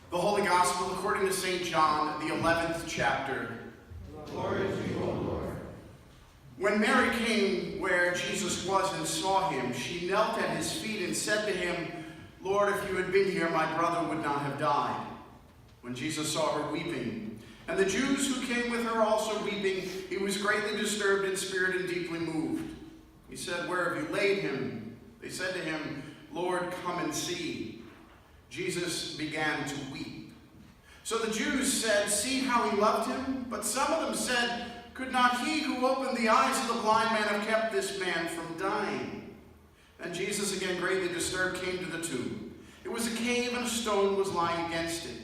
The Holy Gospel according to St. John, the 11th chapter. Glory to you, O Lord. When Mary came where Jesus was and saw him, she knelt at his feet and said to him, "Lord, if you had been here, my brother would not have died." When Jesus saw her weeping, and the Jews who came with her also weeping, he was greatly disturbed in spirit and deeply moved. He said, "Where have you laid him?" They said to him, "Lord, come and see." Jesus began to weep. So the Jews said, "See how he loved him?" But some of them said, "Could not he who opened the eyes of the blind man have kept this man from dying?" And Jesus, again greatly disturbed, came to the tomb. It was a cave, and a stone was lying against it.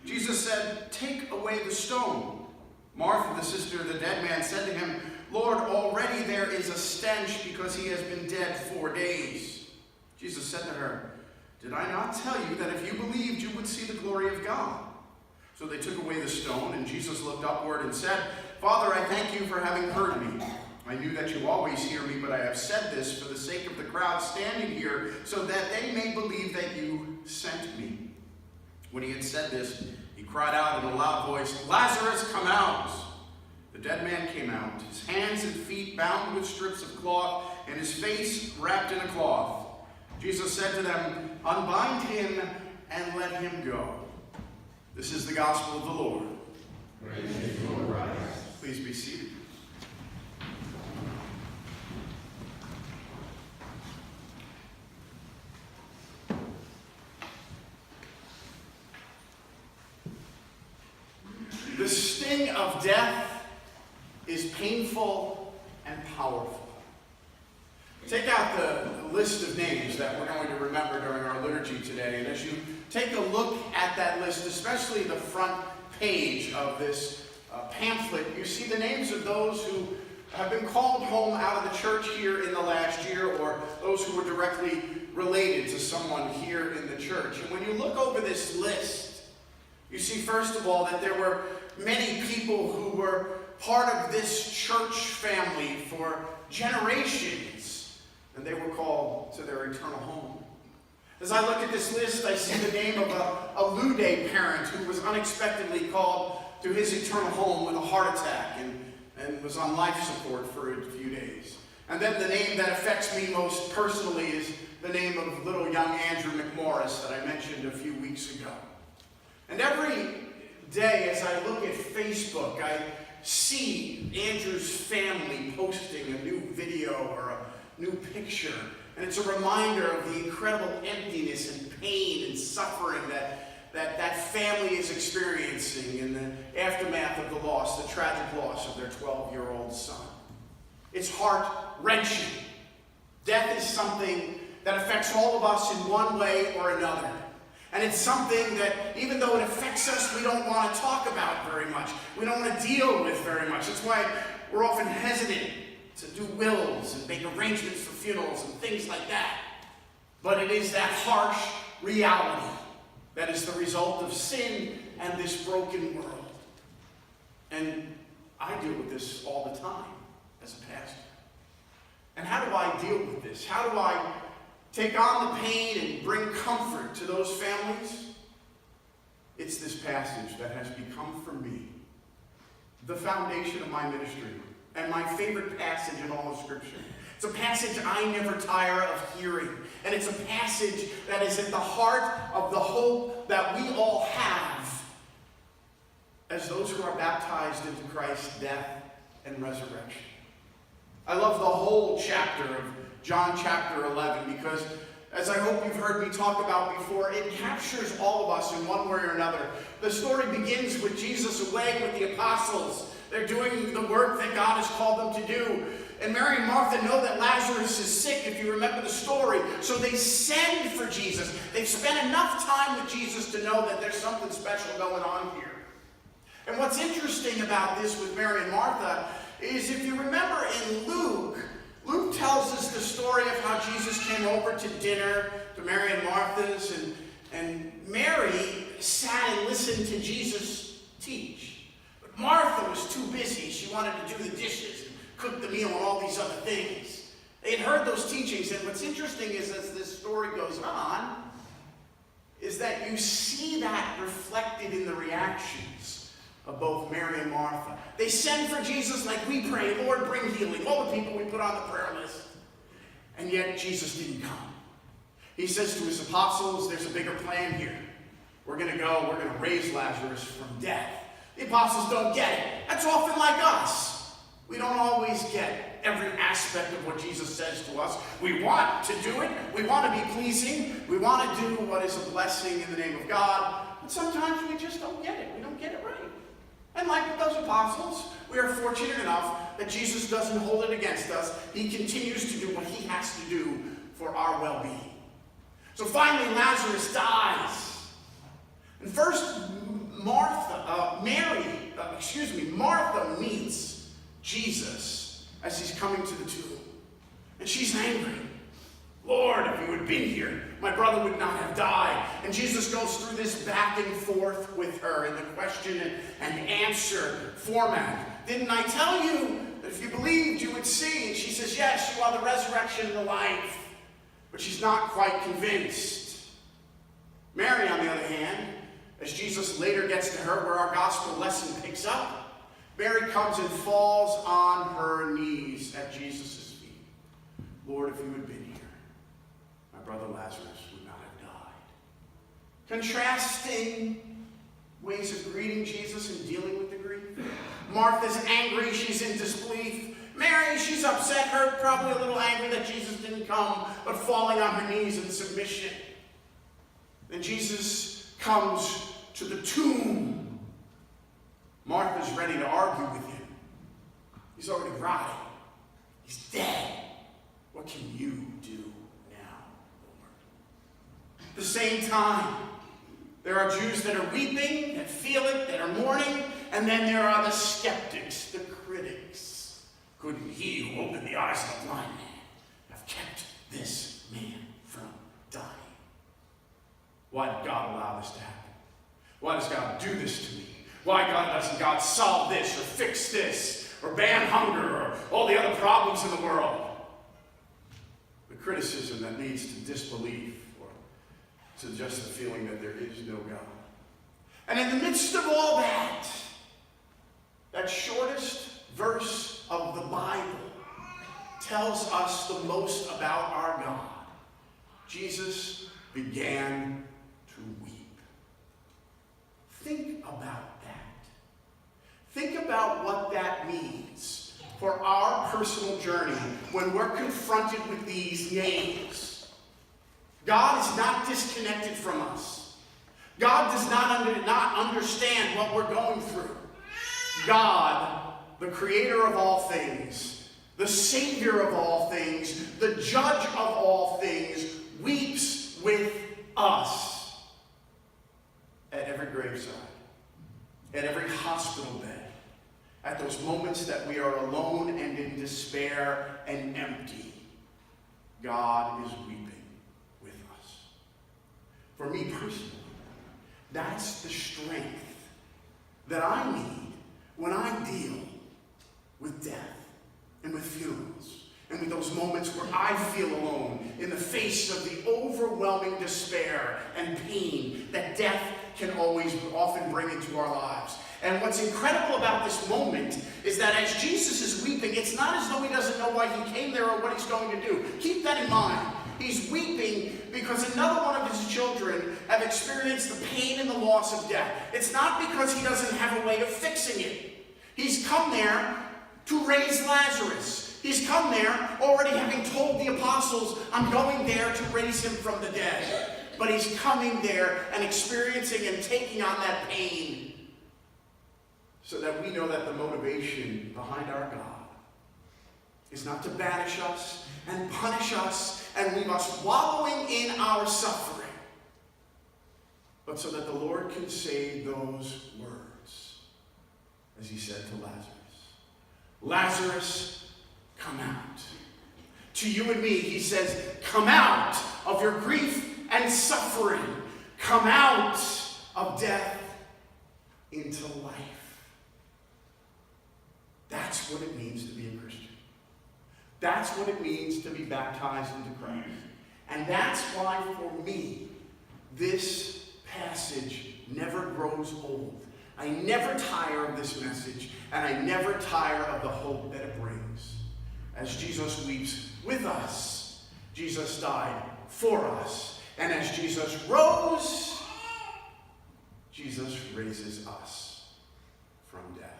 Jesus said, "Take away the stone." Martha, the sister of the dead man, said to him, "Lord, already there is a stench, because he has been dead 4 days." Jesus said to her, "Did I not tell you that if you believed, you would see the glory of God?" So they took away the stone, and Jesus looked upward and said, "Father, I thank you for having heard me. I knew that you always hear me, but I have said this for the sake of the crowd standing here, so that they may believe that you sent me." When he had said this, he cried out in a loud voice, "Lazarus, come out!" The dead man came out, his hands and feet bound with strips of cloth, and his face wrapped in a cloth. Jesus said to them, "Unbind him and let him go." This is the gospel of the Lord. Praise to you, O Christ. Please be seated. The sting of death is painful and powerful. Take out the list of names that we're going to remember during our liturgy today, and as you take a look at that list, especially the front page of this pamphlet, you see the names of those who have been called home out of the church here in the last year, or those who were directly related to someone here in the church. And when you look over this list, you see first of all that there were many people who were part of this church family for generations, and they were called to their eternal home. As I look at this list, I see the name of a Lude parent who was unexpectedly called to his eternal home with a heart attack and was on life support for a few days. And then the name that affects me most personally is the name of little young Andrew McMorris that I mentioned a few weeks ago. And every day as I look at Facebook, I see Andrew's family posting a new video or a new picture. And it's a reminder of the incredible emptiness and pain and suffering that family is experiencing in the aftermath of the loss, the tragic loss of their 12-year-old son. It's heart-wrenching. Death is something that affects all of us in one way or another. And it's something that, even though it affects us, we don't want to talk about very much. We don't want to deal with very much. That's why we're often hesitant to do wills and make arrangements for funerals and things like that. But it is that harsh reality that is the result of sin and this broken world. And I deal with this all the time as a pastor. And how do I deal with this? How do I take on the pain and bring comfort to those families? It's this passage that has become for me the foundation of my ministry and my favorite passage in all of Scripture. It's a passage I never tire of hearing. And it's a passage that is at the heart of the hope that we all have as those who are baptized into Christ's death and resurrection. I love the whole chapter of John chapter 11 because, as I hope you've heard me talk about before, it captures all of us in one way or another. The story begins with Jesus away with the apostles. They're doing the work that God has called them to do. And Mary and Martha know that Lazarus is sick, if you remember the story. So they send for Jesus. They've spent enough time with Jesus to know that there's something special going on here. And what's interesting about this with Mary and Martha is, if you remember in Luke tells us the story of how Jesus came over to dinner to Mary and Martha's, and Mary sat and listened to Jesus teach. But Martha was too busy. She wanted to do the dishes and cook the meal and all these other things. They had heard those teachings, and what's interesting is, as this story goes on, is is that you see that reflected in the reactions of both Mary and Martha. They send for Jesus like we pray, Lord, bring healing. All the people we put on the prayer list. And yet Jesus didn't come. He says to his apostles, there's a bigger plan here. We're going to go, we're going to raise Lazarus from death. The apostles don't get it. That's often like us. We don't always get every aspect of what Jesus says to us. We want to do it. We want to be pleasing. We want to do what is a blessing in the name of God. But sometimes we just don't get it. We don't get it right. And like with those apostles, we are fortunate enough that Jesus doesn't hold it against us. He continues to do what he has to do for our well-being. So finally, Lazarus dies. And first, Martha meets Jesus as he's coming to the tomb. And she's angry. Lord, if you had been here, my brother would not have died. And Jesus goes through this back and forth with her in the question and answer format. Didn't I tell you that if you believed, you would see? And she says, yes, you are the resurrection and the life. But she's not quite convinced. Mary, on the other hand, as Jesus later gets to her, where our gospel lesson picks up, Mary comes and falls on her knees at Jesus' feet. Lord, if you had been here, my brother Lazarus would not have died. Contrasting ways of greeting Jesus and dealing with the grief. Martha's angry, she's in disbelief. Mary, she's upset, hurt, probably a little angry that Jesus didn't come, but falling on her knees in submission. Then Jesus comes to the tomb. Martha's ready to argue with him. He's already rotting. He's dead. What can you do now, Lord? At the same time, there are Jews that are weeping, that feel it, that are mourning, and then there are the skeptics, the critics. Couldn't he who opened the eyes of the blind man have kept this man from dying? Why did God allow this to happen? Why does God do this to me? Why doesn't God solve this or fix this or ban hunger or all the other problems in the world? The criticism that leads to disbelief or to just the feeling that there is no God. And in the midst of all that, that shortest verse of the Bible tells us the most about our God. Jesus began to weep. Think about that. Think about what that means for our personal journey when we're confronted with these names. God is not disconnected from us. God does not understand what we're going through. God, the creator of all things, the savior of all things, the judge of all things, weeps with us at every graveside, at every hospital bed, at those moments that we are alone and in despair and empty. God is weeping with us. For me personally, that's the strength that I need when I deal with death and with funerals and with those moments where I feel alone in the face of the overwhelming despair and pain that death can often bring into our lives. And what's incredible about this moment is that as Jesus is weeping, it's not as though he doesn't know why he came there or what he's going to do. Keep that in mind. He's weeping because another one of his children have experienced the pain and the loss of death. It's not because he doesn't have a way of fixing it. He's come there to raise Lazarus. He's come there already having told the apostles, I'm going there to raise him from the dead. But he's coming there and experiencing and taking on that pain so that we know that the motivation behind our God is not to banish us and punish us and leave us wallowing in our suffering, but so that the Lord can say those words, as he said to Lazarus. Lazarus, come out. To you and me, he says, come out of your grief and suffering. Come out of death into life. That's what it means to be a Christian. That's what it means to be baptized into Christ. And that's why, for me, this never grows old. I never tire of this message, and I never tire of the hope that it brings. As Jesus weeps with us, Jesus died for us. And as Jesus rose, Jesus raises us from death.